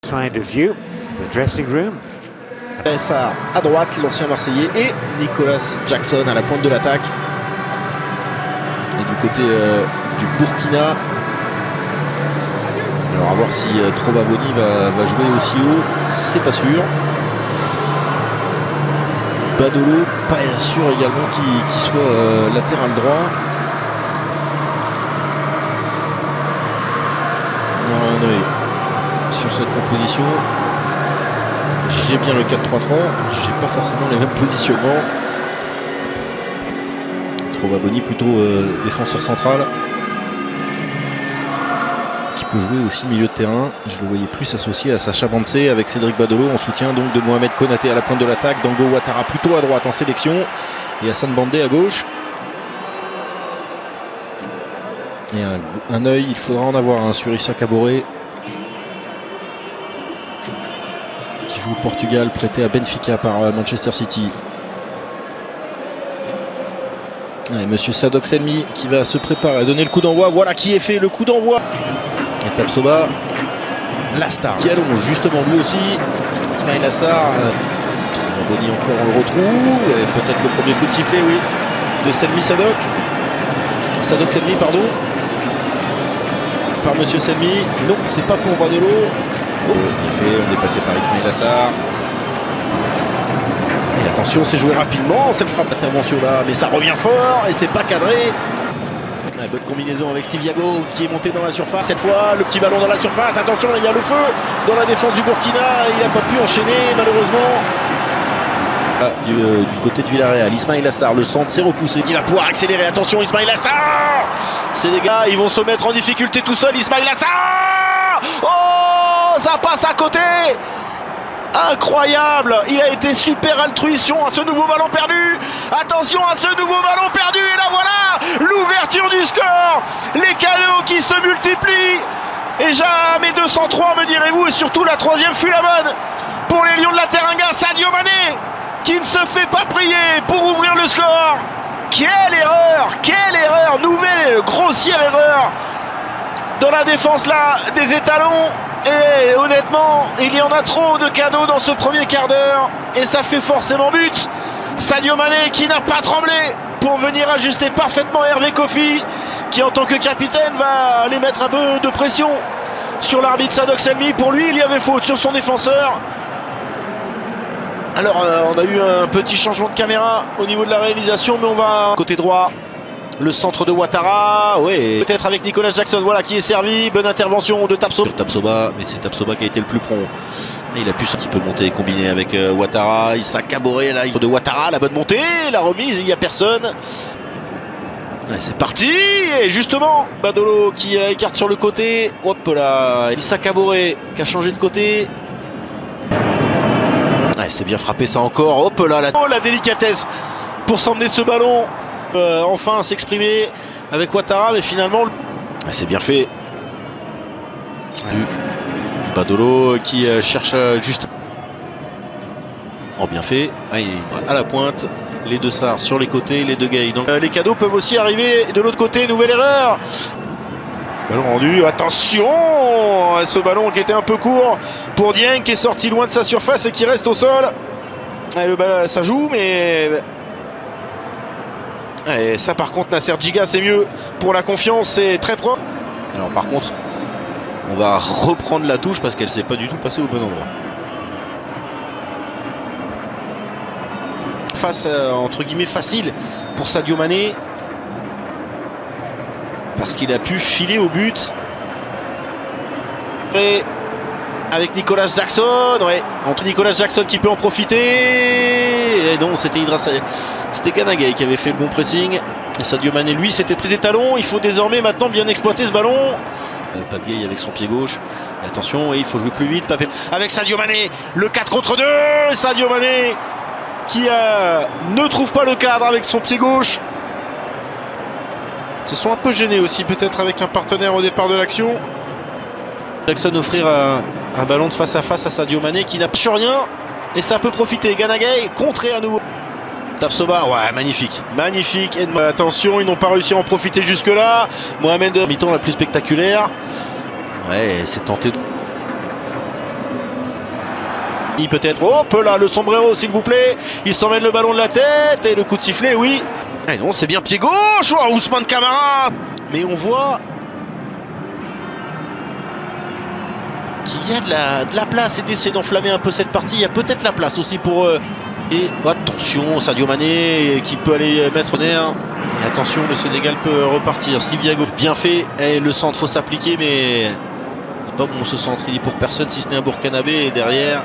Side of view, the dressing room. Sarr à droite, l'ancien Marseillais, et Nicolas Jackson à la pointe de l'attaque. Et du côté du Burkina, alors à voir si Trovaboni va jouer aussi haut, c'est pas sûr. Badolo, pas sûr également qu'il soit latéral droit. On a un œil sur cette composition. J'ai bien le 4-3-3, j'ai pas forcément les mêmes positionnements. Trovaboni plutôt défenseur central, qui peut jouer aussi milieu de terrain. Je le voyais plus associé à Sacha Bansé avec Cédric Badolo en soutien donc de Mohamed Konaté à la pointe de l'attaque, Dango Ouattara plutôt à droite en sélection et Hassan Bandé à gauche. Et un œil, il faudra en avoir un sur Issa Kaboré, qui joue au Portugal, prêté à Benfica par Manchester City. Et monsieur Sadok Selmi qui va se préparer à donner le coup d'envoi. Voilà qui est fait, le coup d'envoi. Et Tapsoba, la star, qui allonge justement lui aussi. Ismail Assar, Trovaboni encore, on le retrouve. Et peut-être le premier coup de sifflet, oui, de Selmi Sadok. Sadok Selmi, pardon. Par monsieur Selmi. Non, c'est pas pour Badolo. Oh, bien fait, on est passé par Ismail Assar. Et attention, c'est joué rapidement, cette frappe d'intervention là, mais ça revient fort et c'est pas cadré. La bonne combinaison avec Steve Yago qui est monté dans la surface. Cette fois, le petit ballon dans la surface. Attention, il y a le feu dans la défense du Burkina. Il n'a pas pu enchaîner, malheureusement. Du côté de Villarreal, Ismail Assar, le centre s'est repoussé. Il va pouvoir accélérer. Attention, Ismail Assar. C'est les gars, ils vont se mettre en difficulté tout seul. Ismail Assar. Oh, ça passe à côté. Incroyable, il a été super altruiste à ce nouveau ballon perdu. Attention à ce nouveau ballon perdu. Et là voilà, l'ouverture du score. Les cadeaux qui se multiplient. Et jamais 203 me direz-vous. Et surtout la troisième fut la bonne pour les Lions de la Teranga. Sadio Mané qui ne se fait pas prier pour ouvrir le score. Quelle erreur, nouvelle grossière erreur dans la défense là des étalons. Et honnêtement, il y en a trop de cadeaux dans ce premier quart d'heure. Et ça fait forcément but. Sadio Mané qui n'a pas tremblé pour venir ajuster parfaitement Hervé Kofi, qui en tant que capitaine va aller mettre un peu de pression sur l'arbitre Sadok Selmi. Pour lui, il y avait faute sur son défenseur. Alors on a eu un petit changement de caméra au niveau de la réalisation, mais on va côté droit. Le centre de Ouattara, oui, peut-être avec Nicolas Jackson, voilà qui est servi. Bonne intervention de Tapsoba, mais c'est Tapsoba qui a été le plus prompt. Et il a pu ce qui peut monter et combiner avec Ouattara. Issa Kaboré là, de Ouattara, la bonne montée, la remise, il n'y a personne. Ouais, c'est parti. Et justement, Badolo qui écarte sur le côté. Hop là, Issa Kaboré qui a changé de côté. Ouais, c'est bien frappé ça encore. Hop là, la délicatesse pour s'emmener ce ballon. Enfin s'exprimer avec Ouattara, mais finalement c'est bien fait. Badolo qui cherche juste. Oh, bien fait. À la pointe, les deux Sarr sur les côtés, les deux Gay. Donc les cadeaux peuvent aussi arriver de l'autre côté. Nouvelle erreur. Ballon rendu. Attention, ce ballon qui était un peu court pour Dieng, qui est sorti loin de sa surface et qui reste au sol. Ça joue, mais et ça par contre Nasser Djiga c'est mieux pour la confiance, c'est très propre. Alors par contre on va reprendre la touche parce qu'elle s'est pas du tout passée au bon endroit. Face entre guillemets facile pour Sadio Mané parce qu'il a pu filer au but. Et avec Nicolas Jackson, ouais, entre Nicolas Jackson qui peut en profiter. Et non, c'était Ganagay qui avait fait le bon pressing. Et Sadio Mané, lui, s'était pris des talons. Il faut désormais maintenant bien exploiter ce ballon. Pape Gueye avec son pied gauche. Et attention, il faut jouer plus vite. Avec Sadio Mané, le 4 contre 2. Sadio Mané qui ne trouve pas le cadre avec son pied gauche. Ils se sont un peu gênés aussi, peut-être avec un partenaire au départ de l'action. Jackson offrir un ballon de face à face à Sadio Mané qui n'a plus rien. Et ça peut profiter. Ganagay contré à nouveau. Tapsoba, ouais, magnifique. Magnifique. Et attention, ils n'ont pas réussi à en profiter jusque-là. Mohamed, mi-temps la plus spectaculaire. Ouais, c'est tenté. Peut-être, hop là, le sombrero s'il vous plaît. Il s'emmène le ballon de la tête et le coup de sifflet, oui. Et non, c'est bien pied gauche, oh, Ousmane Camara. Mais on voit qu'il y a de la place et d'essayer d'enflammer un peu cette partie. Il y a peut-être la place aussi pour... Et attention, Sadio Mané qui peut aller mettre nerf. Et attention, le Sénégal peut repartir. Siviago, bien fait. Et le centre, faut s'appliquer, mais pas bon ce centre. Il est pour personne si ce n'est un Burkinabé. Et derrière,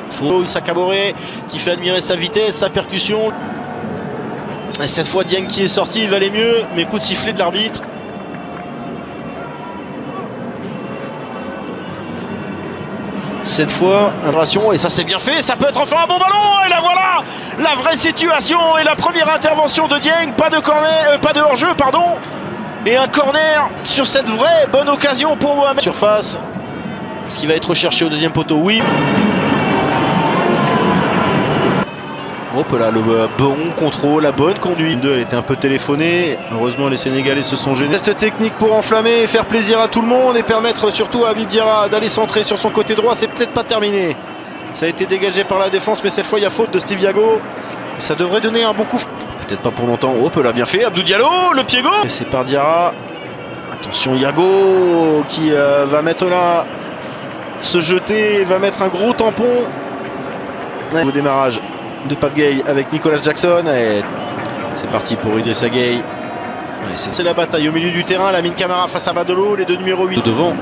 faut Issa Kaboré qui fait admirer sa vitesse, sa percussion. Et cette fois, Dieng qui est sorti, il valait mieux. Mais coup de sifflet de l'arbitre. Cette fois, et ça c'est bien fait, ça peut être enfin un bon ballon, et là voilà la vraie situation et la première intervention de Dieng, pas de corner, pas de hors-jeu, pardon, et un corner sur cette vraie bonne occasion pour Mohamed. Surface, ce qui va être recherché au deuxième poteau, oui. Hop là, le bon contrôle, la bonne conduite. Elle était un peu téléphonée. Heureusement, les Sénégalais se sont gênés. Test technique pour enflammer, faire plaisir à tout le monde et permettre surtout à Habib Diarra d'aller centrer sur son côté droit. C'est peut-être pas terminé. Ça a été dégagé par la défense, mais cette fois, il y a faute de Siviago. Ça devrait donner un bon coup. Peut-être pas pour longtemps. Hop là, bien fait. Abdou Diallo, le pied gauche. Et c'est par Diarra. Attention, Yago qui va mettre là, se jeter, va mettre un gros tampon. Au démarrage de Pape Gueye avec Nicolas Jackson et c'est parti pour Idrissa Gueye. C'est la bataille au milieu du terrain, Lamine Camara face à Badolo, les deux numéros 8 devant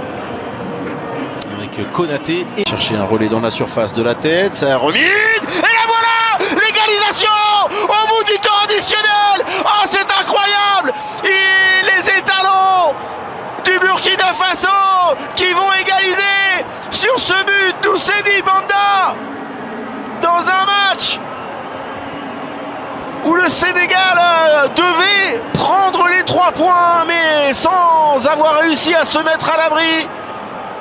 avec Konaté et chercher un relais dans la surface de la tête, ça remise et la voilà, l'égalisation au bout du temps additionnel. Oh, c'est incroyable, et les étalons du Burkina Faso qui vont égaliser sur ce but d'Ousseini Banda dans un match où le Sénégal devait prendre les 3 points, mais sans avoir réussi à se mettre à l'abri.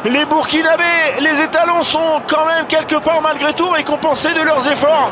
Les Burkinabés, les étalons sont quand même quelque part malgré tout récompensés de leurs efforts.